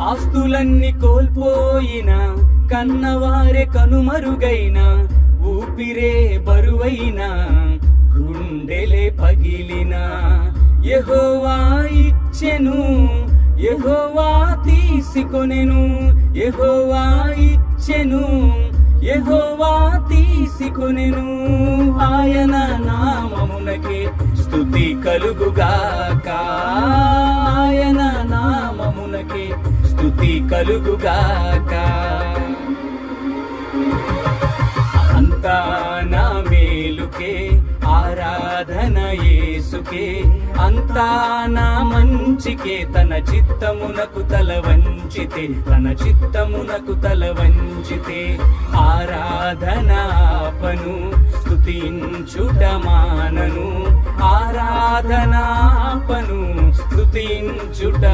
ఆస్తులన్నీ కోల్పోయిన, కన్నవారే కనుమరుగైన, ఊపిరే బరువైన, గుండెలే పగిలిన, యెహోవా ఇచ్చెను, యెహోవా తీసుకొనెను, యెహోవా ఇచ్చెను, యెహోవా తీసుకొనెను. ఆయన నామమునకే స్తుతి కలుగుగాక, ఆయన నామమునకే స్తుతి కలుగుగాక. అంతా నా మేలుకే ఆరాధన యేసుకే, అంతా నా మంచికే, తన చిత్తమునకు తల వంచితే, తన చిత్తమునకు తల వంచితే, ఆరాధనాపను స్తుతించుట మానను, ఆరాధనాపను స్తుతించుట